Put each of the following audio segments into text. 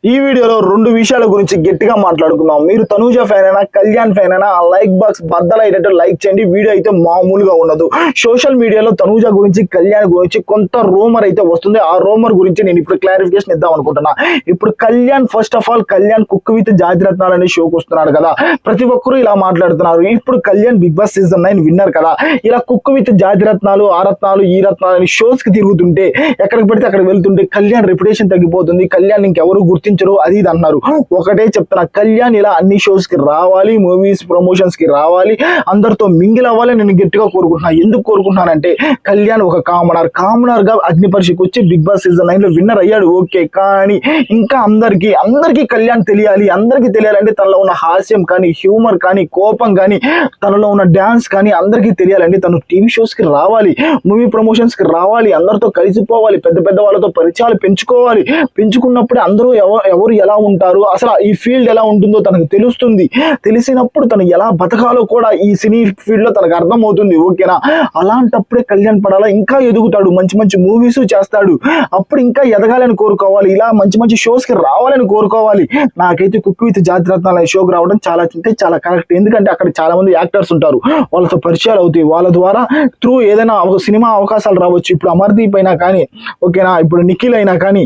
ఈ వీడియోలో రెండు విషయాల గురించి గట్టిగా మాట్లాడుకుందాం. మీరు తనూజ ఫ్యాన్ అయినా కళ్యాణ్ ఫ్యాన్ అయినా ఆ లైక్ బాక్స్ బద్దలైనట్టు లైక్ చేయండి. వీడియో అయితే మామూలుగా ఉండదు. సోషల్ మీడియాలో తనూజ గురించి కళ్యాణ్ గురించి కొంత రూమర్ అయితే వస్తుంది. ఆ రూమర్ గురించి నేను ఇప్పుడు క్లారిఫికేషన్ ఇద్దాం అనుకుంటున్నా. ఇప్పుడు Kalyan first of all Kalyan cook with Jathiratnalu అనే షోకి వస్తున్నాడు కదా, ప్రతి ఒక్కరు ఇలా మాట్లాడుతున్నారు. ఇప్పుడు Kalyan Bigg Boss season 9 winner కదా, ఇలా కుక్ విత్ జాతిరత్నాలు ఆ రత్నాలు ఈ రత్నాలు అని షోస్ కి తిరుగుతుంటే ఎక్కడికి పడితే అక్కడ వెళ్తుంటే కళ్యాణ్ రెప్యుటేషన్ తగ్గిపోతుంది, కళ్యాణ్ ఇంకెవరు గుర్తించరు అది ఇది అన్నారు. ఒకటే చెప్తున్నా, కళ్యాణ్ ఇలా అన్ని షోస్ కి రావాలి, మూవీస్ ప్రమోషన్స్ కి రావాలి, అందరితో మింగిల్ అవ్వాలి నేను గట్టిగా కోరుకుంటున్నా. ఎందుకు కోరుకుంటున్నానంటే కళ్యాణ్ ఒక కామనర్ గా అగ్ని పరీక్షకు వచ్చి బిగ్ బాస్ సీజన్ 9 లో విన్నర్ అయ్యాడు. ఓకే, కానీ ఇంకా అందరికీ కళ్యాణ్ తెలియాలి. అందరికీ తెలియాలంటే తనలో ఉన్న హాస్యం కానీ, హ్యూమర్ కానీ, కోపం కానీ, తనలో ఉన్న డాన్స్ కానీ అందరికీ తెలియాలంటే తను టీవీ షోస్ కి రావాలి, మూవీ ప్రమోషన్స్ కి రావాలి, అందరితో కలిసిపోవాలి, పెద్ద పెద్ద వాళ్ళతో పరిచయాలు పెంచుకోవాలి. పెంచుకున్నప్పుడే అందరూ ఎవరు ఎలా ఉంటారు, అసలు ఈ ఫీల్డ్ ఎలా ఉంటుందో తనకు తెలుస్తుంది. తెలిసినప్పుడు తను ఎలా బతకాలో కూడా ఈ సినీ ఫీల్డ్ లో తనకు అర్థమవుతుంది. ఓకేనా, అలాంటప్పుడే కళ్యాణ్ పడాలా ఇంకా ఎదుగుతాడు, మంచి మంచి మూవీస్ చేస్తాడు. అప్పుడు ఇంకా ఎదగాలని కోరుకోవాలి, ఇలా మంచి మంచి షోస్ కి రావాలని కోరుకోవాలి. నాకైతే కుక్ విత్ జాతిరత్నాలు షోకి రావడం చాలా కరెక్ట్. ఎందుకంటే అక్కడ చాలా మంది యాక్టర్స్ ఉంటారు, వాళ్ళతో పరిచయాలు అవుతాయి, వాళ్ళ ద్వారా త్రూ ఏదైనా సినిమా అవకాశాలు రావచ్చు. ఇప్పుడు అమర్దీప్ అయినా కానీ, ఓకేనా, ఇప్పుడు నిఖిల్ అయినా కానీ,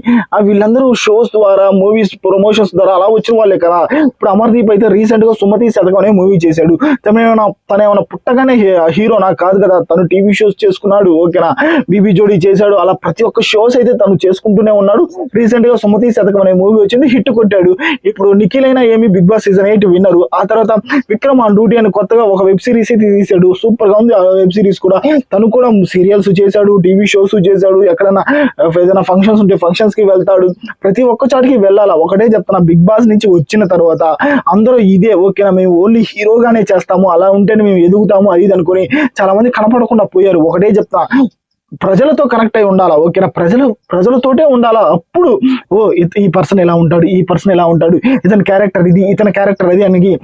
వీళ్ళందరూ షోస్ ద్వారా మూవీస్ ప్రమోషన్స్ ద్వారా అలా వచ్చిన వాళ్ళే కదా. ఇప్పుడు అమర్దీప్ అయితే రీసెంట్ గా సుమతి శతకం అనే మూవీ చేశాడు. తనేమైనా పుట్టగానే హీరోనా కాదు కదా, తను టీవీ షోస్ చేసుకున్నాడు. ఓకేనా, బీబీ జోడీ చేశాడు, అలా ప్రతి ఒక్క షోస్ అయితే తను చేసుకుంటూనే ఉన్నాడు. రీసెంట్ గా సుమతి శతకం అనే మూవీ వచ్చింది, హిట్ కొట్టాడు. ఇప్పుడు నిఖిల్ అయినా ఏమి బిగ్ బాస్ సీజన్ 8 విన్నరు. ఆ తర్వాత విక్రమ్ ఆన్ డ్యూటీ అని కొత్తగా ఒక వెబ్ సిరీస్ అయితే తీశాడు, సూపర్ గా ఉంది ఆ వెబ్ సిరీస్ కూడా. తను కూడా సీరియల్స్ చేశాడు, టీవీ షోస్ చేశాడు, ఎక్కడైనా ఏదైనా ఫంక్షన్స్ ఉంటే ఫంక్షన్స్ కి వెళ్తాడు, ప్రతి ఒక్క చాటికి వెళ్ళాలా. ఒకటే చెప్తున్నా, బిగ్ బాస్ నుంచి వచ్చిన తర్వాత అందరూ ఇదే, ఓకేనా, మేము ఓన్లీ హీరోగానే చేస్తాము, అలా ఉంటేనే మేము ఎదుగుతాము అది ఇది అనుకుని చాలా మంది కనపడకుండా పోయారు. ఒకటే చెప్తా, ప్రజలతో కనెక్ట్ అయి ఉండాలా. ఓకేనా, ప్రజలతోటే ఉండాలా. అప్పుడు ఈ పర్సన్ ఎలా ఉంటాడు, ఈ పర్సన్ ఎలా ఉంటాడు, ఇతని క్యారెక్టర్ ఇది, ఇతని క్యారెక్టర్ అది అని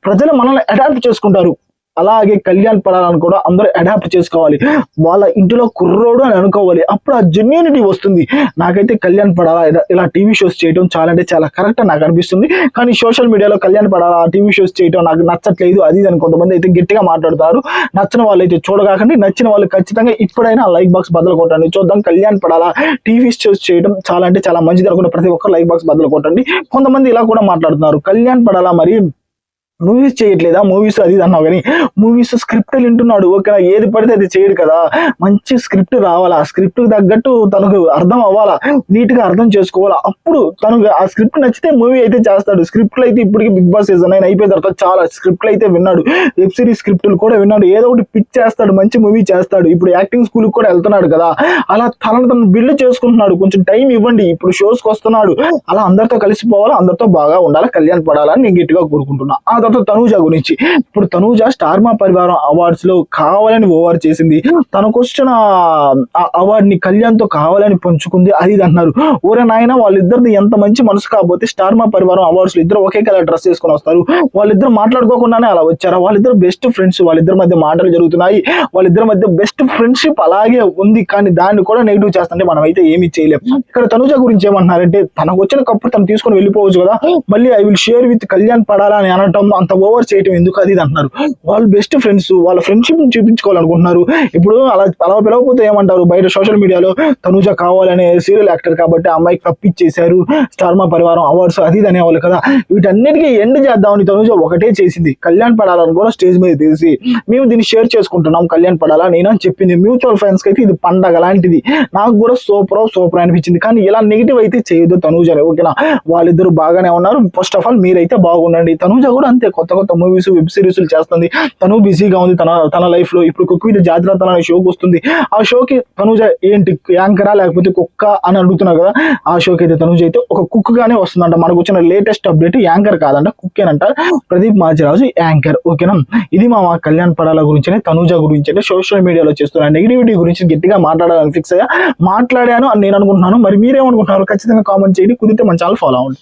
ప్రజలు మనల్ని అడాప్ట్ చేసుకుంటారు. అలాగే కళ్యాణ్ పడాలని కూడా అందరూ అడాప్ట్ చేసుకోవాలి, వాళ్ళ ఇంటిలో కుర్రోడు అని అనుకోవాలి. అప్పుడు ఆ జెన్యూనిటీ వస్తుంది. నాకైతే కళ్యాణ్ పడాలా ఇలా టీవీ షోస్ చేయడం చాలా కరెక్ట్ నాకు అనిపిస్తుంది. కానీ సోషల్ మీడియాలో కళ్యాణ్ పడాలా టీవీ షోస్ చేయడం నాకు నచ్చట్లేదు అది అని కొంతమంది అయితే గట్టిగా మాట్లాడుతారు. నచ్చిన వాళ్ళు అయితే చూడగాకండి, నచ్చిన వాళ్ళు ఖచ్చితంగా ఇప్పుడైనా లైక్ బాక్స్ బదులు కొట్టండి. చూద్దాం, కళ్యాణ్ పడాలా టీవీ షోస్ చేయడం చాలా మంచిది అనుకున్న ప్రతి ఒక్కరు లైక్ బాక్స్ బదులు కొట్టండి. కొంతమంది ఇలా కూడా మాట్లాడుతున్నారు, కళ్యాణ్ పడాలా మరి మూవీస్ చేయట్లేదా, మూవీస్ అది అన్నావు కానీ మూవీస్ స్క్రిప్ట్ వింటున్నాడు. ఓకేనా, ఏది పడితే అది చేయడు కదా, మంచి స్క్రిప్ట్ రావాలా, ఆ స్క్రిప్ట్ తగ్గట్టు తనకు అర్థం అవ్వాలా, నీట్ గా అర్థం చేసుకోవాలా. అప్పుడు తనకు ఆ స్క్రిప్ట్ నచ్చితే మూవీ అయితే చేస్తాడు. స్క్రిప్ట్లు అయితే ఇప్పటికి బిగ్ బాస్ సీజన్ 9 అయిపోయిన తర్వాత చాలా స్క్రిప్ట్లు అయితే విన్నాడు, వెబ్ సిరీస్ స్క్రిప్ట్లు కూడా విన్నాడు, ఏదో ఒకటి పిచ్ చేస్తాడు, మంచి మూవీ చేస్తాడు. ఇప్పుడు యాక్టింగ్ స్కూల్ కూడా వెళ్తున్నాడు కదా, అలా తను బిల్డ్ చేసుకుంటున్నాడు. కొంచెం టైం ఇవ్వండి, ఇప్పుడు షోస్కి వస్తున్నాడు, అలా అందరితో కలిసిపోవాలా, అందరితో బాగా ఉండాలా, కళ్యాణ్ పడాలని నేను గట్టిగా కోరుకుంటున్నా. ఆ తనూజ గురించి, ఇప్పుడు తనూజ స్టార్ మా పరివారం అవార్డ్స్ లో కావాలని ఓవర్ చేసింది, తనకు వచ్చిన అవార్డ్ ని కళ్యాణ్ తో కావాలని పంచుకుంది అది ఇది అంటున్నారు. ఊరే నాయన, వాళ్ళిద్దరిది ఎంత మంచి మనసు కాకపోతే స్టార్ మా పరివారం అవార్డ్స్ లో ఇద్దరు ఒకే కలర్ డ్రెస్ వేసుకొని వస్తారు, వాళ్ళిద్దరు మాట్లాడుకోకుండానే అలా వచ్చారా, వాళ్ళిద్దరు బెస్ట్ ఫ్రెండ్స్, వాళ్ళిద్దరి మధ్య మాటలు జరుగుతున్నాయి, వాళ్ళిద్దరి మధ్య బెస్ట్ ఫ్రెండ్షిప్ అలాగే ఉంది. కానీ దాన్ని కూడా నెగిటివ్ చేస్తుంటే మనం అయితే ఏమీ చేయలేం. ఇక్కడ తనూజ గురించి ఏమంటున్నారంటే, తనకు వచ్చిన కప్పుడు తను తీసుకొని వెళ్ళిపోవచ్చు కదా, మళ్ళీ I will share with Kalyan పడాలా అని అనటం, అంత ఓవర్ చేయటం ఎందుకు అది ఇది అంటున్నారు. వాళ్ళు బెస్ట్ ఫ్రెండ్స్, వాళ్ళ ఫ్రెండ్షిప్ ని చూపించుకోవాలనుకుంటున్నారు. ఇప్పుడు అలా పిలవకపోతే ఏమంటారు, బయట సోషల్ మీడియాలో తనూజ కావాలనే సీరియల్ యాక్టర్ కాబట్టి ఆ అమ్మాయికి తప్పిచ్చేశారు స్టార్ మా పరివారం అవార్డ్స్ అది ఇది అనేవాళ్ళు కదా. వీటన్నిటికీ ఎండ్ చేద్దామని తనూజ ఒకటే చేసింది, కళ్యాణ్ పడాలని కూడా స్టేజ్ మీద తెలిసి మేము దీన్ని షేర్ చేసుకుంటున్నాం, కళ్యాణ్ పడాలా నేను అని చెప్పింది. మ్యూచువల్ ఫ్రెండ్స్ కి అయితే ఇది పండగ లాంటిది, నాకు కూడా సూపర్ అనిపించింది. కానీ ఇలా నెగిటివ్ అయితే చేయొద్దు తనూజని. ఓకేనా, వాళ్ళిద్దరు బాగానే ఉన్నారు, ఫస్ట్ ఆఫ్ ఆల్ మీరైతే బాగుండండి. తనూజ కూడా అంతే, కొత్త మూవీస్ వెబ్ సిరీస్ చేస్తుంది, తను బిజీగా ఉంది తన లైఫ్ లో. ఇప్పుడు కుక్ విత్ జాతిరత్నాలు అనే షోకి వస్తుంది, ఆ షోకి తనూజ ఏంటి యాంకరా లేకపోతే కుక్క అని అడుగుతున్నారు కదా, ఆ షోకి అయితే తనూజ అయితే ఒక కుక్ గానే వస్తుందంట. మనకు వచ్చిన లేటెస్ట్ అప్డేట్ యాంకర్ కాదంట, కుక్కేనంట. ప్రదీప్ మాచిరాజు యాంకర్. ఓకేనా, ఇది మా కళ్యాణ్ పడాల గురించి, తనూజ గురించి అంటే సోషల్ మీడియాలో చేస్తున్న నెగిటివిటీ గురించి గట్టిగా మాట్లాడాలని ఫిక్స్ అయ్యా, మాట్లాడాను అని నేను అనుకుంటున్నాను. మరి మీరేమనుకుంటున్నారు ఖచ్చితంగా కామెంట్ చేయండి. కుదిరితే మన ఛానల్ ఫాలో అవ్వండి.